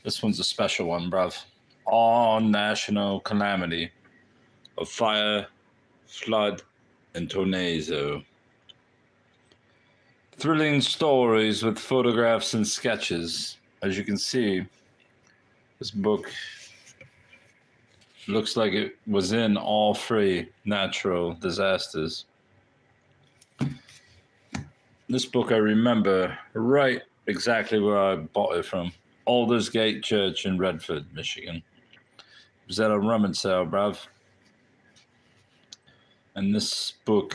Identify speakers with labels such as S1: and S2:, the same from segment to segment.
S1: This one's a special one, bruv. All national calamity of fire, flood, and tornado. Thrilling stories with photographs and sketches. As you can see, this book looks like it was in all three natural disasters. This book I remember right exactly where I bought it from. Aldersgate Church in Redford, Michigan. It was at a rummage sale, bruv. And this book,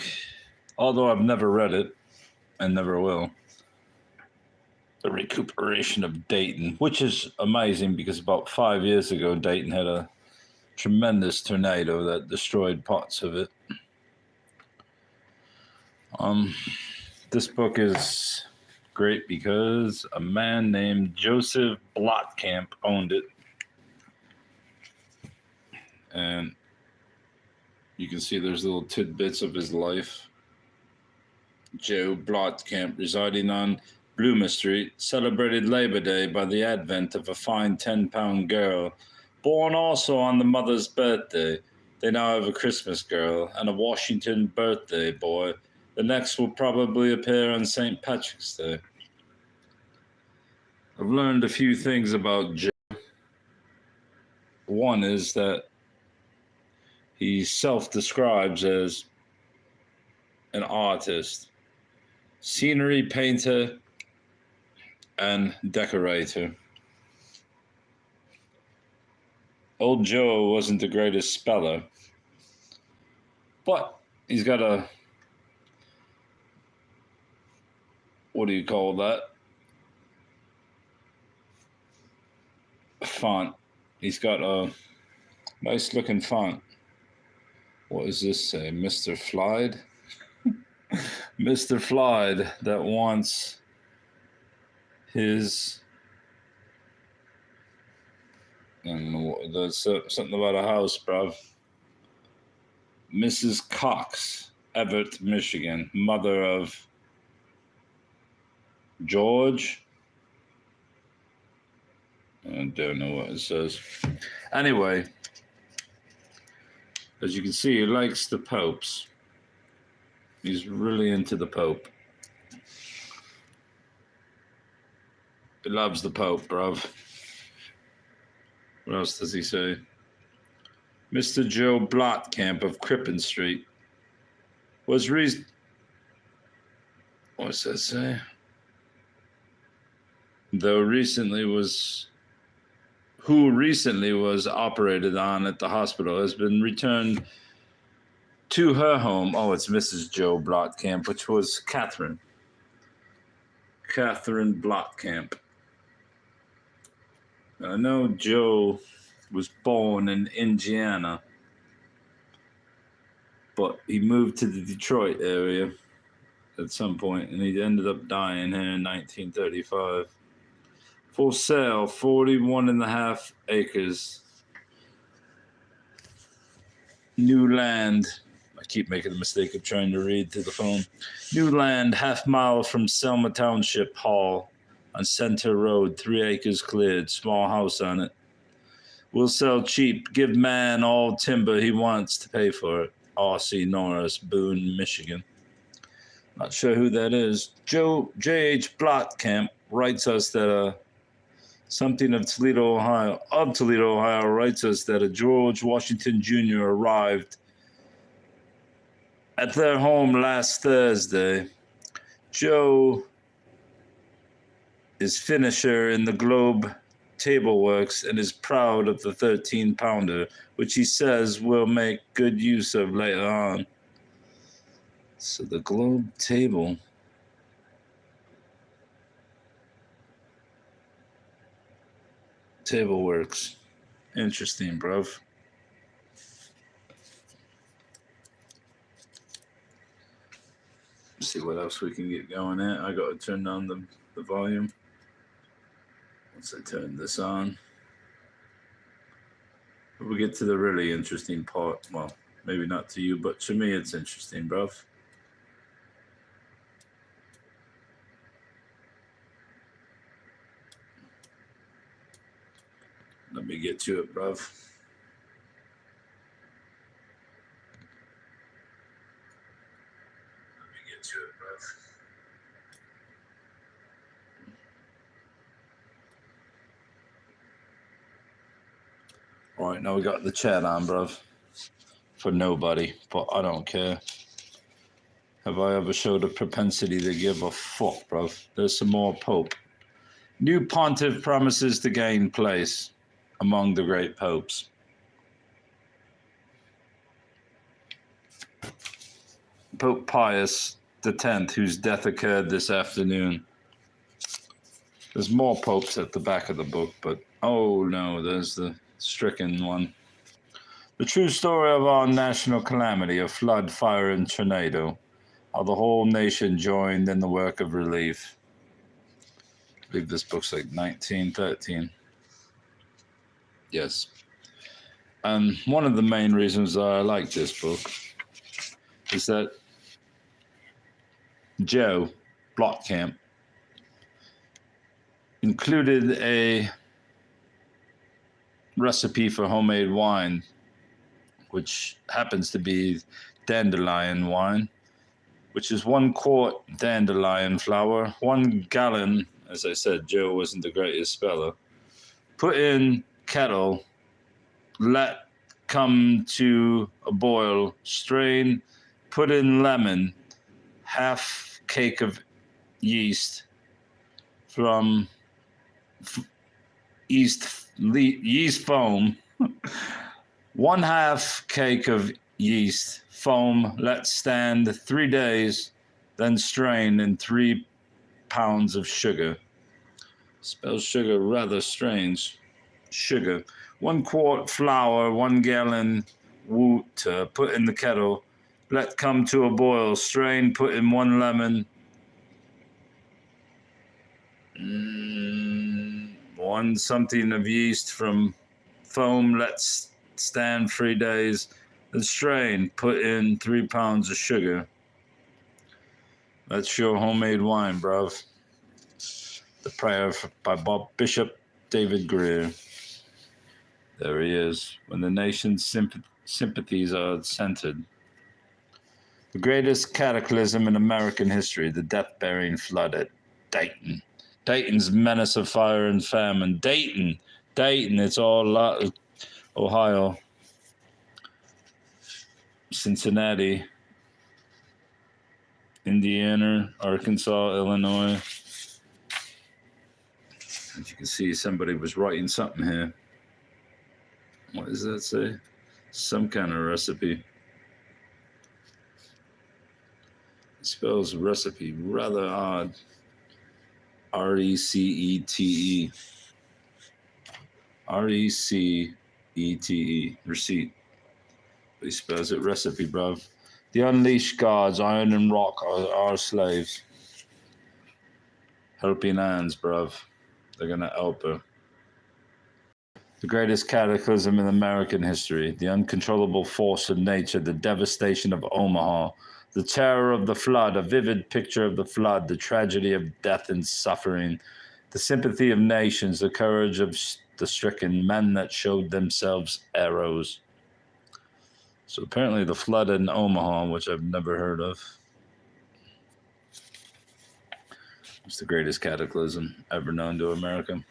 S1: although I've never read it and never will, The Recuperation of Dayton, which is amazing because about 5 years ago, Dayton had a tremendous tornado that destroyed parts of it. This book is great because a man named Joseph Blotkamp owned it. And you can see there's little tidbits of his life. Joe Blotkamp, residing on Bloomer Street, celebrated Labor Day by the advent of a fine 10-pound girl, born also on the mother's birthday. They now have a Christmas girl and a Washington birthday boy. The next will probably appear on St. Patrick's Day. I've learned a few things about Joe. One is that he self-describes as an artist, scenery painter, and decorator. Old Joe wasn't the greatest speller, but he's got a, what do you call that? Font. He's got a nice looking font. What does this say? Mr. Flyd? Mr. Flyd that wants his, I don't know, there's something about a house, bruv. Mrs. Cox, Everett, Michigan, mother of George. I don't know what it says. Anyway, as you can see, he likes the popes. He's really into the Pope. He loves the Pope, bruv. What else does he say? Mr. Joe Blotkamp of Crippen Street was what's that say? Who recently was operated on at the hospital has been returned to her home. Oh, it's Mrs. Joe Blotkamp, which was Catherine Blotkamp. I know Joe was born in Indiana, but he moved to the Detroit area at some point, and he ended up dying here in 1935. For sale, 41.5 acres. New land. I keep making the mistake of trying to read through the phone. New land, half-mile from Selma Township Hall on Center Road, 3 acres cleared, small house on it. We'll sell cheap, give man all timber he wants to pay for it. R.C. Norris, Boone, Michigan. Not sure who that is. J.H. Blotkamp writes us that something of Toledo, Ohio, writes us that a George Washington Jr. arrived at their home last Thursday. Joe is finisher in the Globe Table Works and is proud of the 13-pounder, which he says will make good use of later on. So the Globe Table. Table Works. Interesting, bruv. Let's see what else we can get going at. I got to turn on the volume. Once I turn this on, we'll get to the really interesting part. Well, maybe not to you, but to me it's interesting, bruv. me get to it, bruv. All right, now we got the chat on, bruv. For nobody, but I don't care. Have I ever showed a propensity to give a fuck, bruv? There's some more Pope. New pontiff promises to gain place among the great popes. Pope Pius X, whose death occurred this afternoon. There's more popes at the back of the book, but oh no, there's the stricken one. The true story of our national calamity, of flood, fire, and tornado, how the whole nation joined in the work of relief. I believe this book's like 1913. Yes. And one of the main reasons I like this book is that Joe Blotkamp included a recipe for homemade wine, which happens to be dandelion wine, which is 1 quart dandelion flour, 1 gallon, as I said, Joe wasn't the greatest speller, put in kettle, let come to a boil, strain, put in lemon, half cake of yeast from yeast foam, 1/2 cake of yeast foam, let stand 3 days, then strain, in 3 pounds of sugar. Spells sugar rather strange. Sugar. 1 quart flour, 1 gallon water, put in the kettle, let come to a boil, strain, put in 1 lemon, 1 something of yeast from foam, let stand 3 days, then strain, put in 3 pounds of sugar. That's your homemade wine, bruv. The prayer by Bishop David Greer. There he is. When the nation's sympathies are centered. The greatest cataclysm in American history, the death-bearing flood at Dayton. Dayton's menace of fire and famine. Dayton, it's all Ohio. Cincinnati, Indiana, Arkansas, Illinois. As you can see, somebody was writing something here. What does that say? Some kind of recipe. It spells recipe rather odd. R-E-C-E-T-E. R-E-C-E-T-E. Receipt. But he spells it recipe, bruv. The unleashed gods, iron and rock, are our slaves. Helping hands, bruv. They're gonna help her. The greatest cataclysm in American history, the uncontrollable force of nature, the devastation of Omaha, the terror of the flood, a vivid picture of the flood, the tragedy of death and suffering, the sympathy of nations, the courage of the stricken, men that showed themselves arrows. So apparently the flood in Omaha, which I've never heard of, was the greatest cataclysm ever known to America.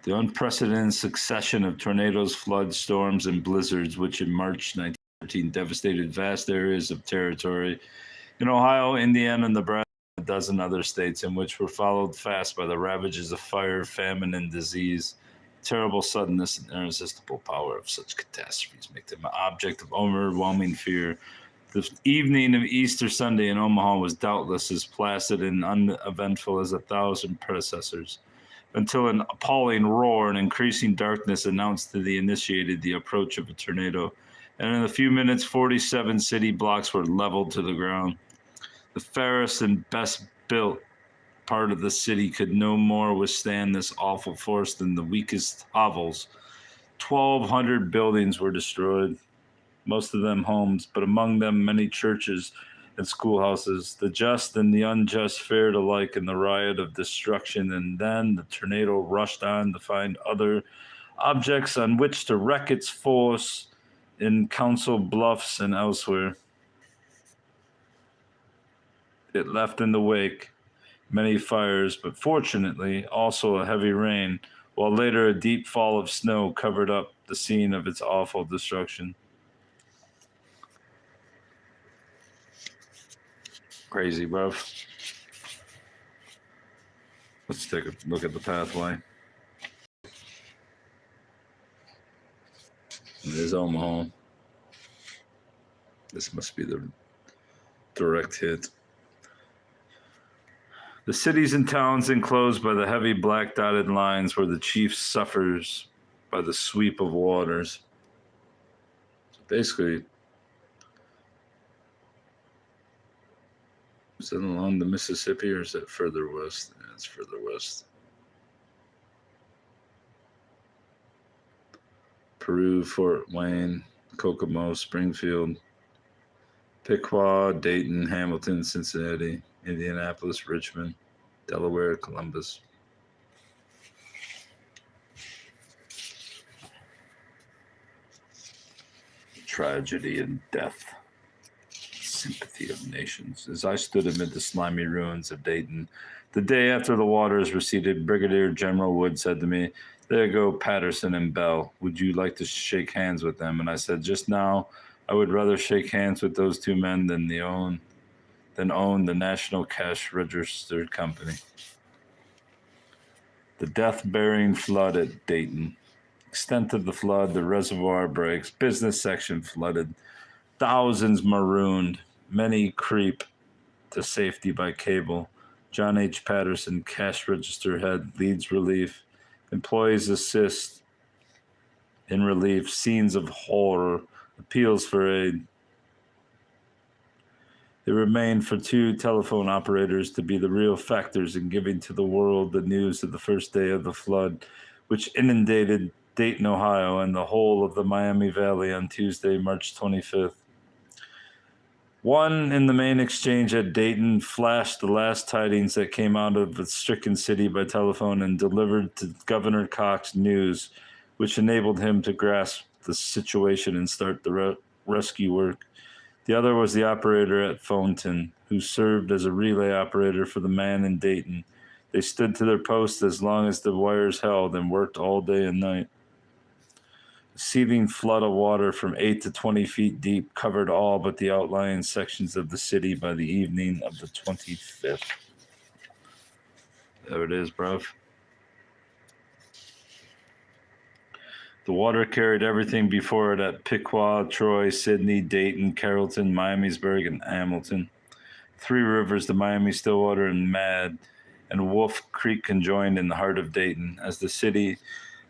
S1: The unprecedented succession of tornadoes, floods, storms, and blizzards, which in March 1913 devastated vast areas of territory in Ohio, Indiana, Nebraska, and a dozen other states, in which were followed fast by the ravages of fire, famine, and disease. Terrible suddenness and irresistible power of such catastrophes make them an object of overwhelming fear. The evening of Easter Sunday in Omaha was doubtless as placid and uneventful as 1,000 predecessors, until an appalling roar and increasing darkness announced to the initiated the approach of a tornado, and in a few minutes 47 city blocks were leveled to the ground. The fairest and best built part of the city could no more withstand this awful force than the weakest hovels. 1,200 buildings were destroyed, most of them homes, but among them many churches and schoolhouses. The just and the unjust fared alike in the riot of destruction, and then the tornado rushed on to find other objects on which to wreak its force in Council Bluffs and elsewhere. It left in the wake many fires, but fortunately also a heavy rain, while later a deep fall of snow covered up the scene of its awful destruction. Crazy, bro. Let's take a look at the pathway. There's Omaha. This must be the direct hit. The cities and towns enclosed by the heavy black dotted lines where the chief suffers by the sweep of waters. So basically, is it along the Mississippi or is it further west? Yeah, it's further west. Peru, Fort Wayne, Kokomo, Springfield, Piqua, Dayton, Hamilton, Cincinnati, Indianapolis, Richmond, Delaware, Columbus. Tragedy and death. Sympathy of nations. As I stood amid the slimy ruins of Dayton, the day after the waters receded, Brigadier General Wood said to me, "There go Patterson and Bell. Would you like to shake hands with them?" And I said, "Just now, I would rather shake hands with those two men than own the National Cash Register Company." The death-bearing flood at Dayton. Extent of the flood, the reservoir breaks, business section flooded, thousands marooned, many creep to safety by cable. John H. Patterson, cash register head, leads relief. Employees assist in relief, scenes of horror, appeals for aid. It remained for two telephone operators to be the real factors in giving to the world the news of the first day of the flood, which inundated Dayton, Ohio, and the whole of the Miami Valley on Tuesday, March 25th. One in the main exchange at Dayton flashed the last tidings that came out of the stricken city by telephone and delivered to Governor Cox news, which enabled him to grasp the situation and start the rescue work. The other was the operator at Phoneton, who served as a relay operator for the man in Dayton. They stood to their posts as long as the wires held and worked all day and night. A seething flood of water from 8 to 20 feet deep covered all but the outlying sections of the city by the evening of the 25th. There it is, bruv. The water carried everything before it at Piqua, Troy, Sydney, Dayton, Carrollton, Miamisburg, and Hamilton. Three rivers, the Miami, Stillwater, and Mad, and Wolf Creek conjoined in the heart of Dayton, as the city,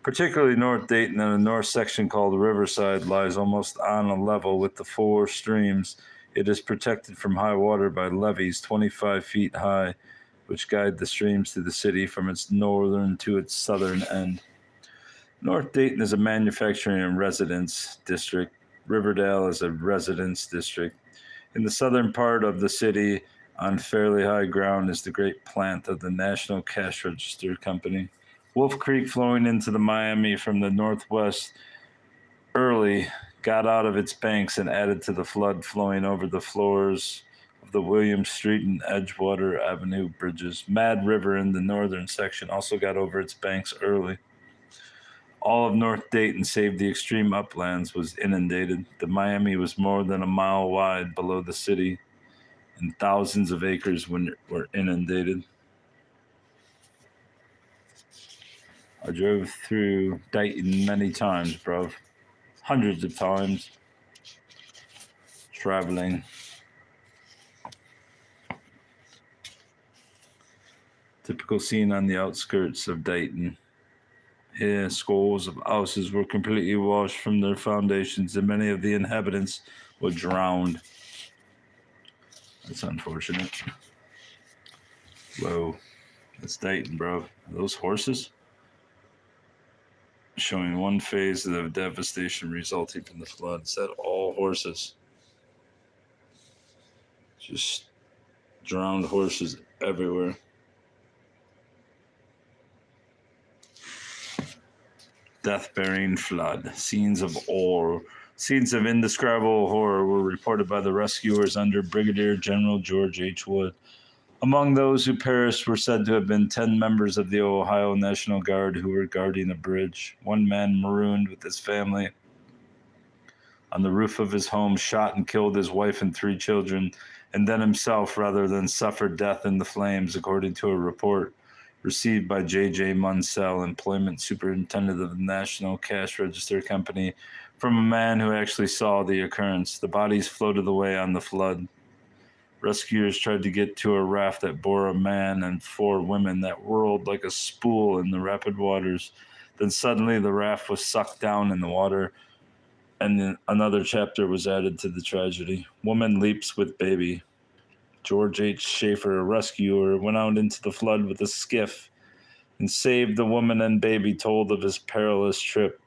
S1: particularly North Dayton and a north section called Riverside, lies almost on a level with the four streams. It is protected from high water by levees 25 feet high, which guide the streams to the city from its northern to its southern end. North Dayton is a manufacturing and residence district. Riverdale is a residence district. In the southern part of the city, on fairly high ground, is the great plant of the National Cash Register Company. Wolf Creek, flowing into the Miami from the northwest early, got out of its banks and added to the flood flowing over the floors of the William Street and Edgewater Avenue bridges. Mad River in the northern section also got over its banks early. All of North Dayton, save the extreme uplands, was inundated. The Miami was more than a mile wide below the city, and thousands of acres were inundated. I drove through Dayton many times, bro. Hundreds of times. Traveling. Typical scene on the outskirts of Dayton. Here, scores of houses were completely washed from their foundations, and many of the inhabitants were drowned. That's unfortunate. Whoa. That's Dayton, bro. Are those horses? Showing one phase of the devastation resulting from the flood. Is that all horses? Just drowned horses everywhere. Death-bearing flood. Scenes of indescribable horror were reported by the rescuers under Brigadier General George H. Wood. Among those who perished were said to have been 10 members of the Ohio National Guard who were guarding a bridge. One man marooned with his family on the roof of his home, shot and killed his wife and 3 children, and then himself rather than suffer death in the flames, according to a report received by J.J. Munsell, employment superintendent of the National Cash Register Company, from a man who actually saw the occurrence. The bodies floated away on the flood. Rescuers tried to get to a raft that bore a man and 4 women that whirled like a spool in the rapid waters. Then suddenly the raft was sucked down in the water, and then another chapter was added to the tragedy. Woman leaps with baby. George H. Schaefer, a rescuer, went out into the flood with a skiff and saved the woman and baby, told of his perilous trip.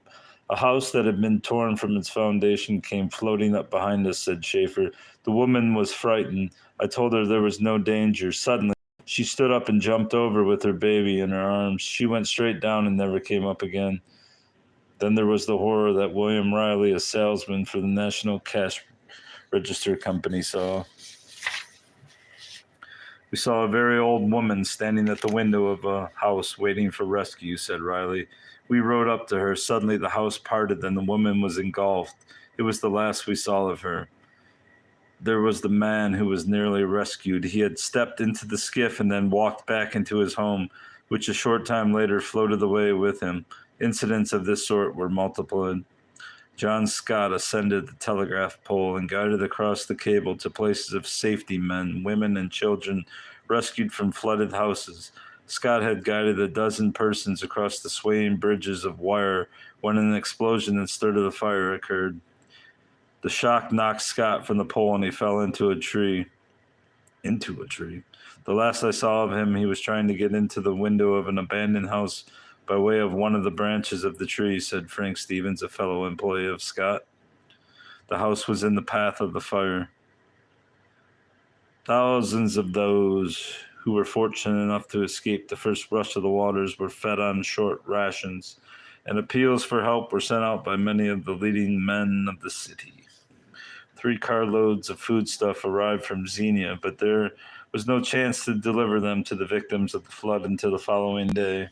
S1: A house that had been torn from its foundation came floating up behind us, said Schaefer. The woman was frightened. I told her there was no danger. Suddenly, she stood up and jumped over with her baby in her arms. She went straight down and never came up again. Then there was the horror that William Riley, a salesman for the National Cash Register Company, saw. We saw a very old woman standing at the window of a house waiting for rescue, said Riley. We rode up to her. Suddenly the house parted and the woman was engulfed. It was the last we saw of her. There was the man who was nearly rescued. He had stepped into the skiff and then walked back into his home, which a short time later floated away with him. Incidents of this sort were multiplied. John Scott ascended the telegraph pole and guided across the cable to places of safety men, women, and children rescued from flooded houses. Scott had guided 12 persons across the swaying bridges of wire when an explosion and start of the fire occurred. The shock knocked Scott from the pole and he fell into a tree. The last I saw of him, he was trying to get into the window of an abandoned house by way of one of the branches of the tree, said Frank Stevens, a fellow employee of Scott. The house was in the path of the fire. Thousands of those who were fortunate enough to escape the first rush of the waters were fed on short rations, and appeals for help were sent out by many of the leading men of the city. 3 carloads of foodstuff arrived from Xenia, but there was no chance to deliver them to the victims of the flood until the following day.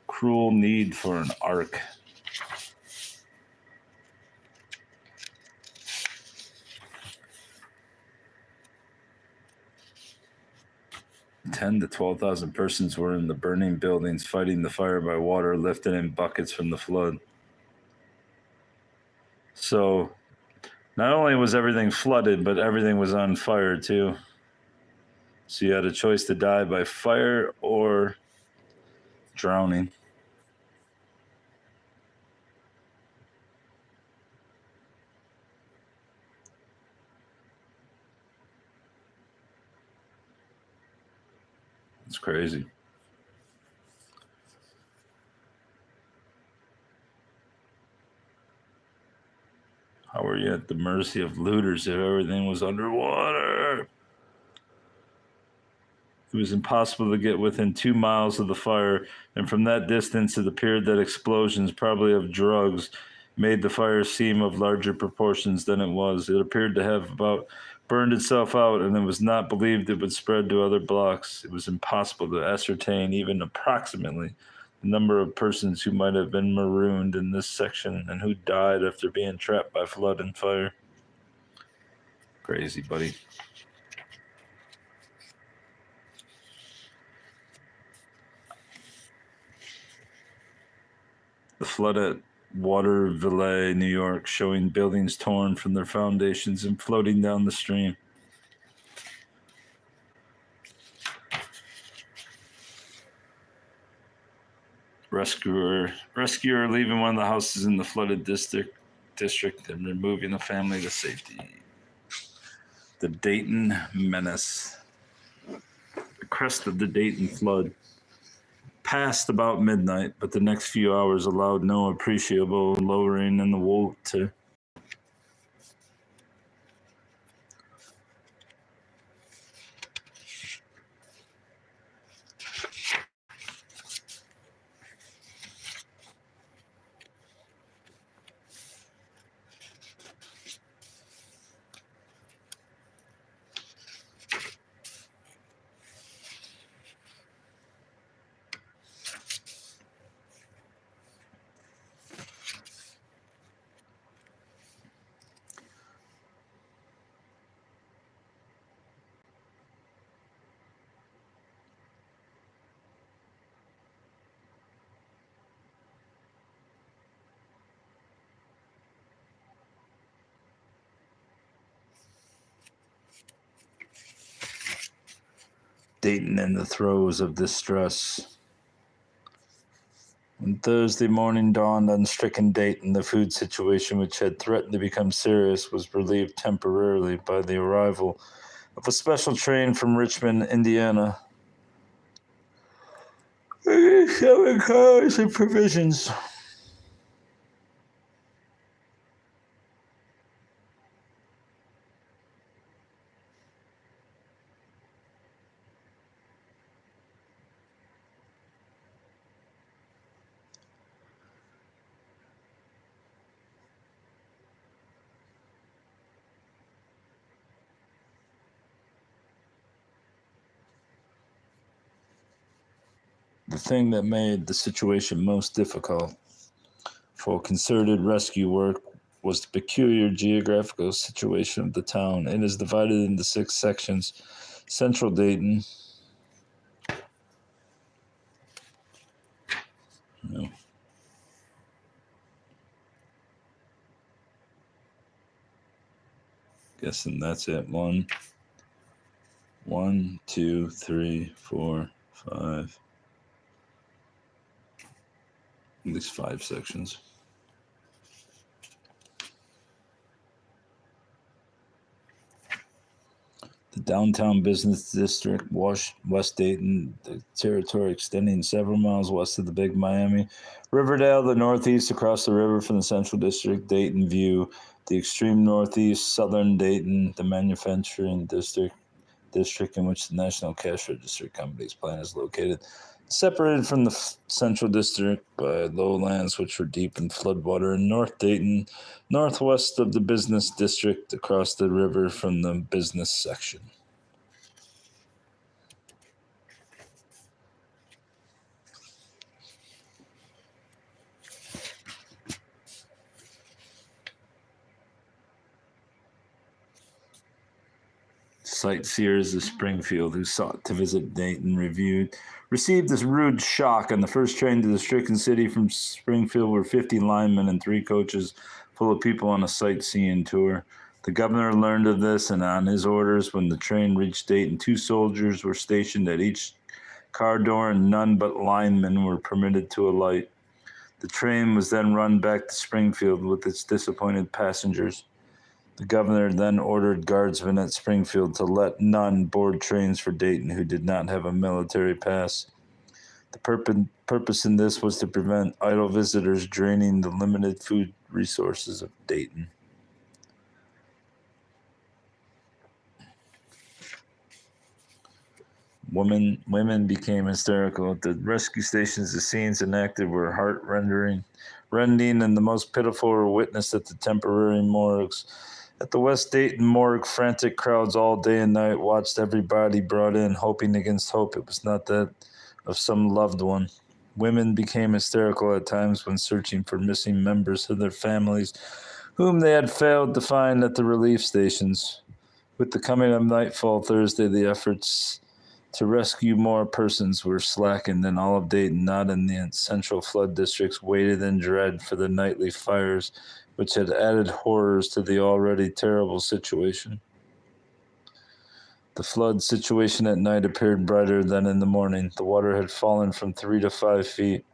S1: Cruel need for an ark. To 12,000 persons were in the burning buildings fighting the fire by water lifted in buckets from the flood. So not only was everything flooded, but everything was on fire too. So you had a choice to die by fire or drowning. It's crazy. How were you at the mercy of looters if everything was underwater? It was impossible to get within 2 miles of the fire, and from that distance it appeared that explosions, probably of drugs, made the fire seem of larger proportions than it was. It appeared to have about burned itself out, and it was not believed it would spread to other blocks. It was impossible to ascertain even approximately the number of persons who might have been marooned in this section and who died after being trapped by flood and fire. Crazy, buddy. The flood at Waterville, New York, showing buildings torn from their foundations and floating down the stream. Rescuer leaving one of the houses in the flooded district and removing the family to safety. The Dayton menace. The crest of the Dayton flood passed about midnight, but the next few hours allowed no appreciable lowering in the water. Dayton in the throes of distress. When Thursday morning dawned on stricken Dayton, the food situation, which had threatened to become serious, was relieved temporarily by the arrival of a special train from Richmond, Indiana. 7 cars and provisions. The thing that made the situation most difficult for concerted rescue work was the peculiar geographical situation of the town. It is divided into 6 sections. Central Dayton. No. Guessing that's it. 1, 2, 3, 4, 5. At least 5 sections. The downtown business district, West Dayton, the territory extending several miles west of the Big Miami. Riverdale, the northeast across the river from the central district. Dayton View, the extreme northeast, southern Dayton, the manufacturing district in which the National Cash Register Company's plant is located. Separated from the central district by lowlands which were deep in floodwater, and North Dayton, northwest of the business district, across the river from the business section. Sightseers of Springfield who sought to visit Dayton received this rude shock. On the first train to the stricken city from Springfield were 50 linemen and 3 coaches full of people on a sightseeing tour. The governor learned of this, and on his orders, when the train reached Dayton, 2 soldiers were stationed at each car door, and none but linemen were permitted to alight. The train was then run back to Springfield with its disappointed passengers. The governor then ordered guardsmen at Springfield to let none board trains for Dayton who did not have a military pass. The purpose in this was to prevent idle visitors draining the limited food resources of Dayton. Women became hysterical. At the rescue stations, the scenes enacted were heart-rending, and the most pitiful were witnessed at the temporary morgues. At the West Dayton morgue, frantic crowds all day and night watched every body brought in, hoping against hope it was not that of some loved one. Women became hysterical at times when searching for missing members of their families, whom they had failed to find at the relief stations. With the coming of nightfall Thursday, the efforts to rescue more persons were slackened, and all of Dayton, not in the central flood districts, waited in dread for the nightly fires, which had added horrors to the already terrible situation. The flood situation at night appeared brighter than in the morning. The water had fallen from 3 to 5 feet.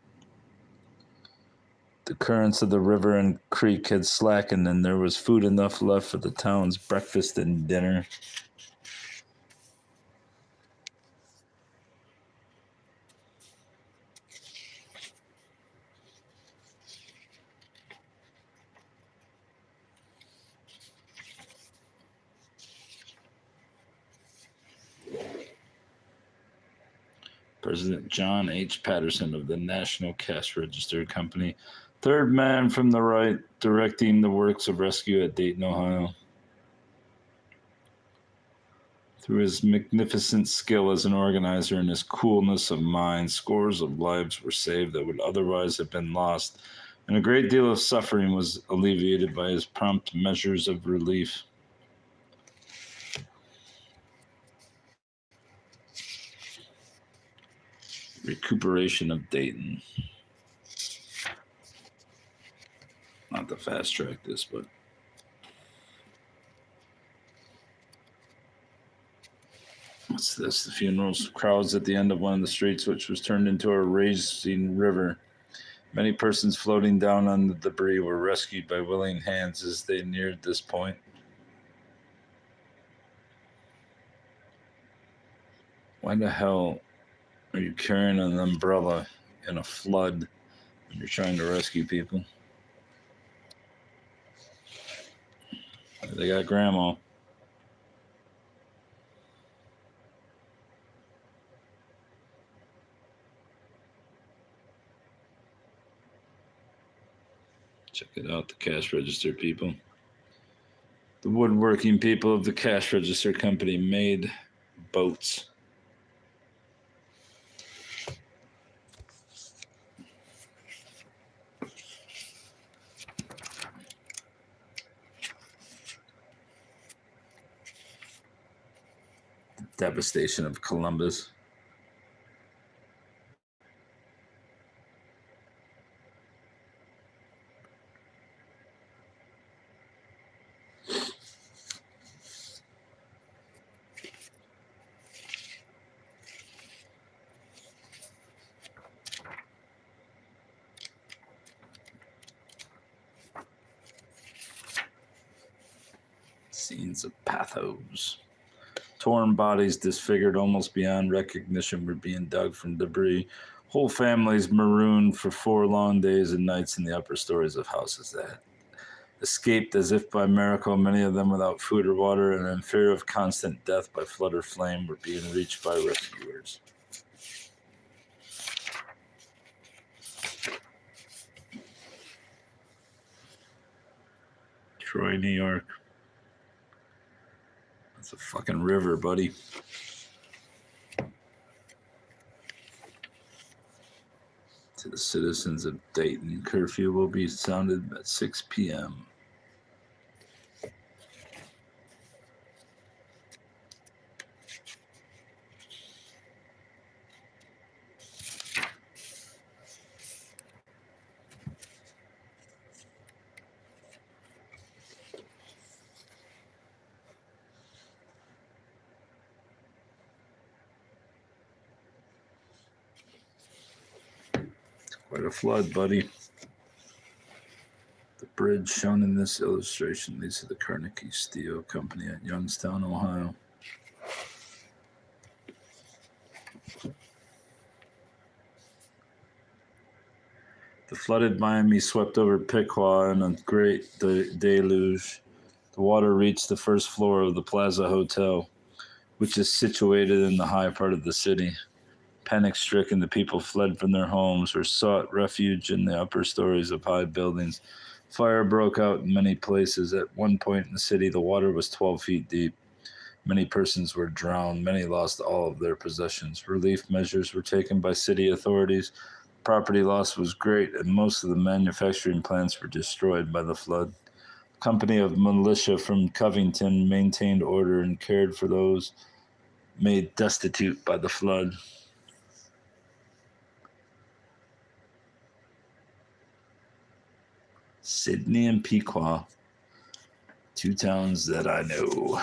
S1: The currents of the river and creek had slackened, and there was food enough left for the town's breakfast and dinner. President John H. Patterson of the National Cash Register Company, third man from the right, directing the works of rescue at Dayton, Ohio. Through his magnificent skill as an organizer and his coolness of mind, scores of lives were saved that would otherwise have been lost, and a great deal of suffering was alleviated by his prompt measures of relief. Recuperation of Dayton. Not to fast track this, but What's this? The funerals. Crowds at the end of one of the streets, which was turned into a raging river. Many persons floating down on the debris were rescued by willing hands as they neared this point. Why the hell are you carrying an umbrella in a flood when you're trying to rescue people? They got grandma. Check it out, the cash register people. The woodworking people of the cash register company made boats. The devastation of Columbus. Scenes of pathos. Torn bodies, disfigured almost beyond recognition, were being dug from debris. Whole families marooned for 4 long days and nights in the upper stories of houses that escaped as if by miracle. Many of them without food or water and in fear of constant death by flood or flame were being reached by rescuers. Troy, New York. That's a fucking river, buddy. To the citizens of Dayton, curfew will be sounded at 6 p.m. Quite a flood, buddy. The bridge shown in this illustration leads to the Carnegie Steel Company at Youngstown, Ohio. The flooded Miami swept over Piqua in a great deluge. The water reached the first floor of the Plaza Hotel, which is situated in the high part of the city. Panic-stricken, the people fled from their homes or sought refuge in the upper stories of high buildings. Fire broke out in many places. At one point in the city, the water was 12 feet deep. Many persons were drowned. Many lost all of their possessions. Relief measures were taken by city authorities. Property loss was great, and most of the manufacturing plants were destroyed by the flood. A company of militia from Covington maintained order and cared for those made destitute by the flood. Sydney and Pequot, 2 towns that I know.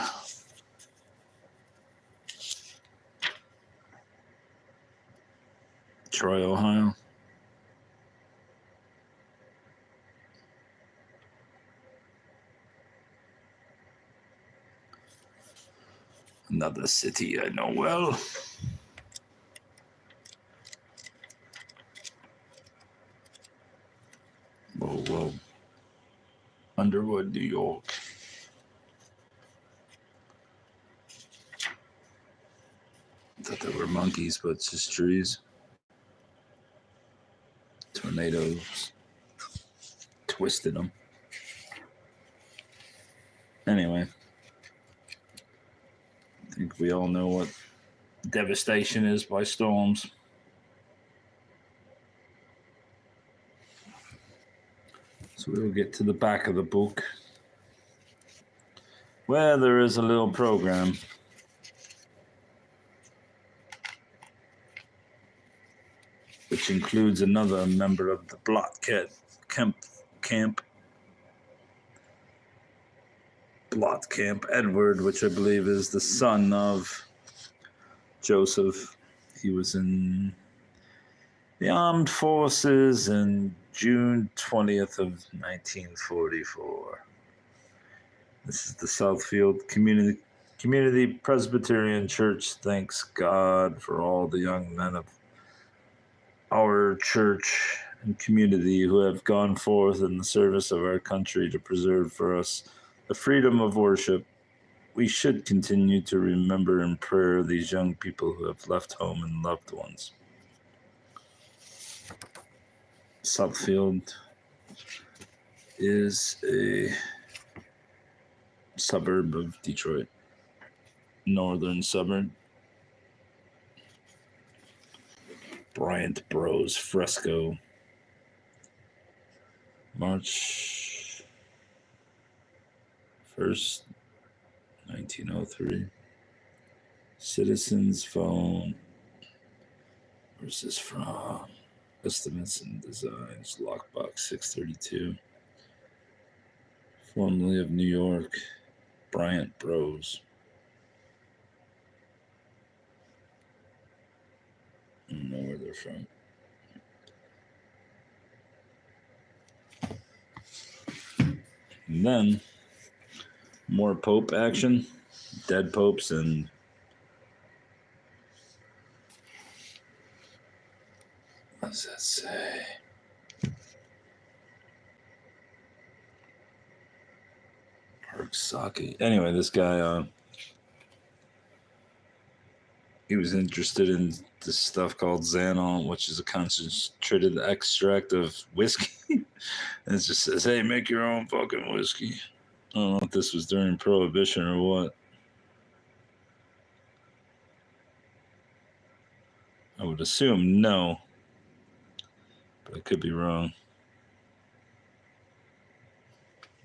S1: Troy, Ohio. Another city I know well. Whoa. Underwood, New York. I thought there were monkeys, but it's just trees. Tornadoes twisted them. Anyway, I think we all know what devastation is by storms. So we'll get to the back of the book, where there is a little program. Which includes another member of the Blotcat camp. Blotcamp Edward, which I believe is the son of Joseph. He was in the armed forces in June 20th of 1944. This is the Southfield Community Presbyterian Church. Thanks God for all the young men of our church and community who have gone forth in the service of our country to preserve for us the freedom of worship. We should continue to remember in prayer these young people who have left home and loved ones. Southfield is a suburb of Detroit, northern suburb. Bryant Bros fresco, March 1st, 1903. Citizens phone. Where's this from? Estimates and Designs, Lockbox 632. Formerly of New York, Bryant Bros. I don't know where they're from. And then, more Pope action. Dead popes and what does that say? Park Sake. Anyway, this guy, he was interested in this stuff called Xanol, which is a concentrated extract of whiskey. And it just says, hey, make your own fucking whiskey. I don't know if this was during Prohibition or what. I would assume no, but I could be wrong.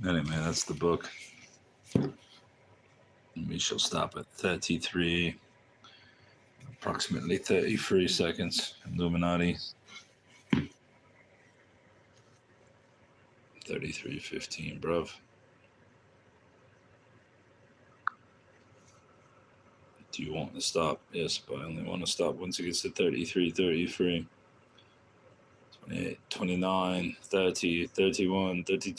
S1: Anyway, that's the book. And we shall stop at 33, approximately 33 seconds. Illuminati. 33:15, bruv. Do you want to stop? Yes, but I only want to stop once it gets to 33, 33, 28, 29, 30, 31, 32.